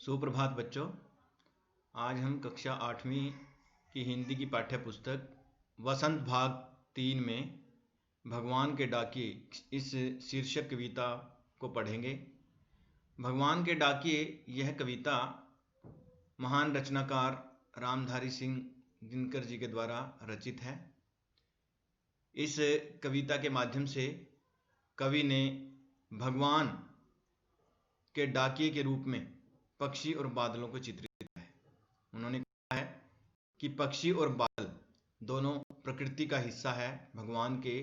सुप्रभात बच्चों। आज हम कक्षा 8वीं की हिंदी की पाठ्य पुस्तक वसंत भाग 3 में भगवान के डाकिए इस शीर्षक कविता को पढ़ेंगे। भगवान के डाकिए यह कविता महान रचनाकार रामधारी सिंह दिनकर जी के द्वारा रचित है। इस कविता के माध्यम से कवि ने भगवान के डाकिए के रूप में पक्षी और बादलों को चित्रित किया है। उन्होंने कहा है कि पक्षी और बादल दोनों प्रकृति का हिस्सा है, भगवान के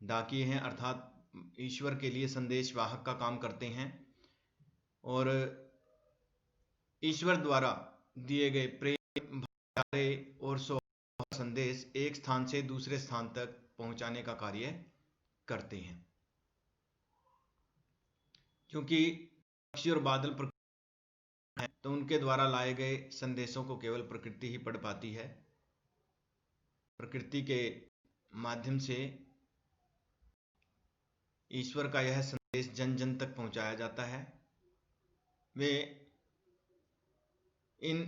डाकिए हैं, अर्थात ईश्वर के लिए संदेश वाहक का काम करते हैं और ईश्वर द्वारा दिए गए प्रेम, भाईचारे और सौहार्द संदेश एक स्थान से दूसरे स्थान तक पहुंचाने का कार्य करते हैं। क्योंकि पक्षी और बादल हैं तो उनके द्वारा लाए गए संदेशों को केवल प्रकृति ही पढ़ पाती है। प्रकृति के माध्यम से ईश्वर का यह संदेश जन जन तक पहुंचाया जाता है। वे इन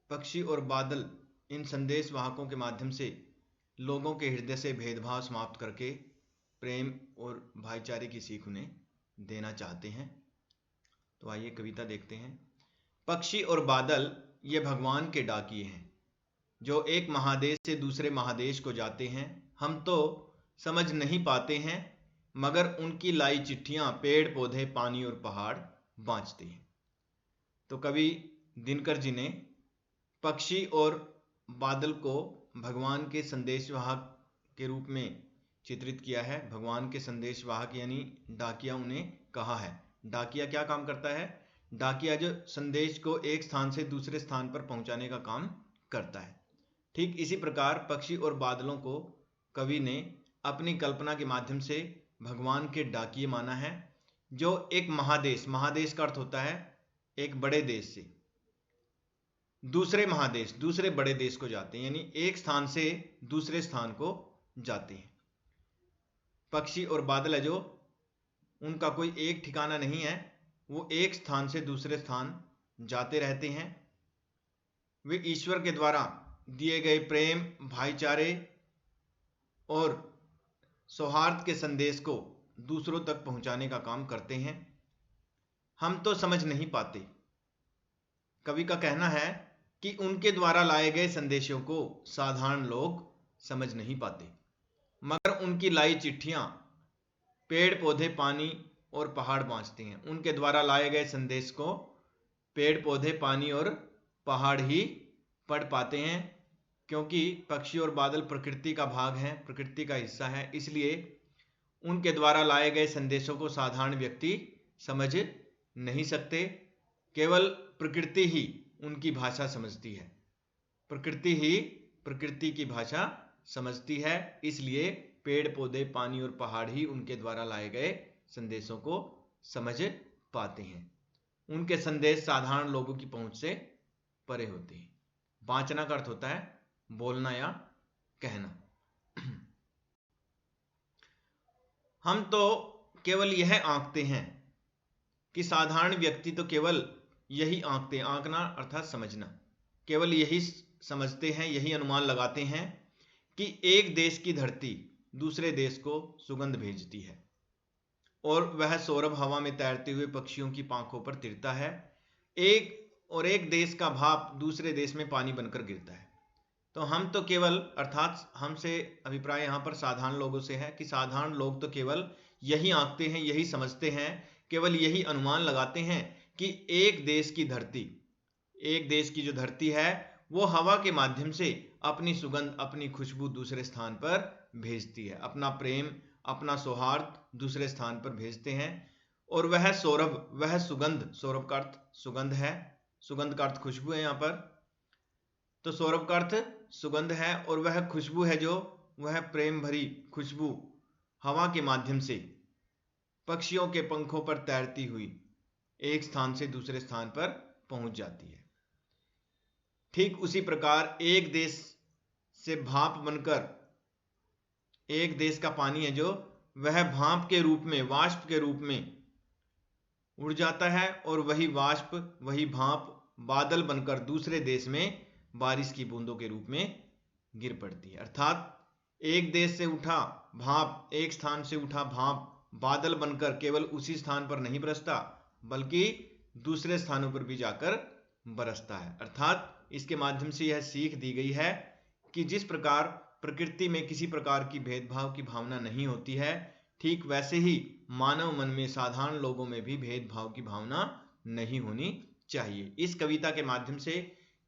पक्षी और बादल इन संदेश वाहकों के माध्यम से लोगों के हृदय से भेदभाव समाप्त करके प्रेम और भाईचारे की सीख उन्हें देना चाहते हैं। तो आइए कविता देखते हैं। पक्षी और बादल ये भगवान के डाकिए हैं जो एक महादेश से दूसरे महादेश को जाते हैं। हम तो समझ नहीं पाते हैं मगर उनकी लाई चिट्ठियां पेड़ पौधे पानी और पहाड़ बाँचते हैं। तो कवि दिनकर जी ने पक्षी और बादल को भगवान के संदेशवाहक के रूप में चित्रित किया है। भगवान के संदेशवाहक यानी डाकिया उन्हें कहा है। डाकिया क्या काम करता है? डाकिया जो संदेश को एक स्थान से दूसरे स्थान पर पहुंचाने का काम करता है। ठीक इसी प्रकार पक्षी और बादलों को कवि ने अपनी कल्पना के माध्यम से भगवान के डाकिए माना है जो एक महादेश, महादेश का अर्थ होता है एक बड़े देश से दूसरे महादेश, दूसरे बड़े देश को जाते हैं, यानी एक स्थान से दूसरे स्थान को जाते हैं। पक्षी और बादल है जो उनका कोई एक ठिकाना नहीं है, वो एक स्थान से दूसरे स्थान जाते रहते हैं। वे ईश्वर के द्वारा दिए गए प्रेम, भाईचारे और सौहार्द के संदेश को दूसरों तक पहुंचाने का काम करते हैं। हम तो समझ नहीं पाते। कवि का कहना है कि उनके द्वारा लाए गए संदेशों को साधारण लोग समझ नहीं पाते मगर उनकी लाई चिट्ठियां पेड़ पौधे पानी और पहाड़ बाँचते हैं। उनके द्वारा लाए गए संदेश को पेड़ पौधे पानी और पहाड़ ही पढ़ पाते हैं, क्योंकि पक्षी और बादल प्रकृति का भाग हैं, प्रकृति का हिस्सा है। इसलिए उनके द्वारा लाए गए संदेशों को साधारण व्यक्ति समझ नहीं सकते। केवल प्रकृति ही उनकी भाषा समझती है, प्रकृति ही प्रकृति की भाषा समझती है। इसलिए पेड़ पौधे पानी और पहाड़ ही उनके द्वारा लाए गए संदेशों को समझ पाते हैं। उनके संदेश साधारण लोगों की पहुंच से परे होते हैं। बाँचना का अर्थ होता है बोलना या कहना। हम तो केवल यह आंकते हैं कि साधारण व्यक्ति तो केवल यही आंकते हैं, आंकना अर्थात समझना, केवल यही समझते हैं, यही अनुमान लगाते हैं कि एक देश की धरती दूसरे देश को सुगंध भेजती है और वह सौरभ हवा में तैरते हुए पक्षियों की पांखों पर तिरता है। एक देश का भाप दूसरे देश में पानी बनकर गिरता है। तो हम तो केवल, अर्थात हमसे अभिप्राय यहाँ पर साधारण लोगों से है कि साधारण लोग तो केवल यही आंकते हैं, यही समझते हैं, केवल यही अनुमान लगाते हैं कि एक देश की धरती, एक देश की जो धरती है वो हवा के माध्यम से अपनी सुगंध, अपनी खुशबू दूसरे स्थान पर भेजती है, अपना प्रेम, अपना सौहार्द दूसरे स्थान पर भेजते हैं। और वह सौरभ, वह सुगंध, सौरभ का अर्थ सुगंध है, सुगंध का अर्थ खुशबू है यहाँ पर। तो सौरभ का अर्थ सुगंध है और वह खुशबू है जो, वह प्रेम भरी खुशबू हवा के माध्यम से पक्षियों के पंखों पर तैरती हुई एक स्थान से दूसरे स्थान पर पहुंच जाती है। ठीक उसी प्रकार एक देश से भाप बनकर, एक देश का पानी है जो वह भाप के रूप में, वाष्प के रूप में उड़ जाता है और वही वाष्प, वही भाप बादल बनकर दूसरे देश में बारिश की बूंदों के रूप में गिर पड़ती है। अर्थात एक देश से उठा भाप, एक स्थान से उठा भाप बादल बनकर केवल उसी स्थान पर नहीं बरसता, बल्कि दूसरे स्थानों पर भी जाकर बरसता है। अर्थात इसके माध्यम से यह सीख दी गई है कि जिस प्रकार प्रकृति में किसी प्रकार की भेदभाव की भावना नहीं होती है, ठीक वैसे ही मानव मन में, साधारण लोगों में भी भेदभाव की भावना नहीं होनी चाहिए। इस कविता के माध्यम से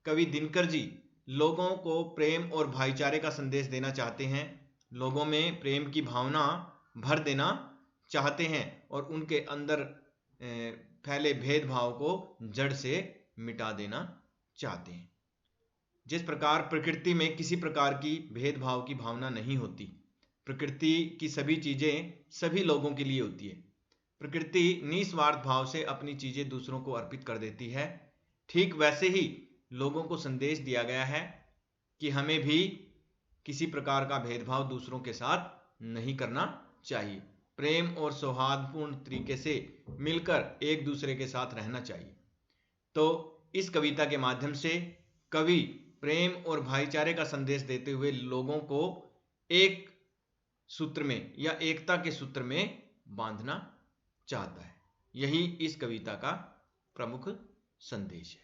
कवि दिनकर जी लोगों को प्रेम और भाईचारे का संदेश देना चाहते हैं, लोगों में प्रेम की भावना भर देना चाहते हैं और उनके अंदर फैले भेदभाव को जड़ से मिटा देना चाहते हैं। जिस प्रकार प्रकृति में किसी प्रकार की भेदभाव की भावना नहीं होती, प्रकृति की सभी चीजें सभी लोगों के लिए होती है, प्रकृति निस्वार्थ भाव से अपनी चीजें दूसरों को अर्पित कर देती है, ठीक वैसे ही लोगों को संदेश दिया गया है कि हमें भी किसी प्रकार का भेदभाव दूसरों के साथ नहीं करना चाहिए, प्रेम और सौहार्दपूर्ण तरीके से मिलकर एक दूसरे के साथ रहना चाहिए। तो इस कविता के माध्यम से कवि प्रेम और भाईचारे का संदेश देते हुए लोगों को एक सूत्र में या एकता के सूत्र में बांधना चाहता है। यही इस कविता का प्रमुख संदेश है।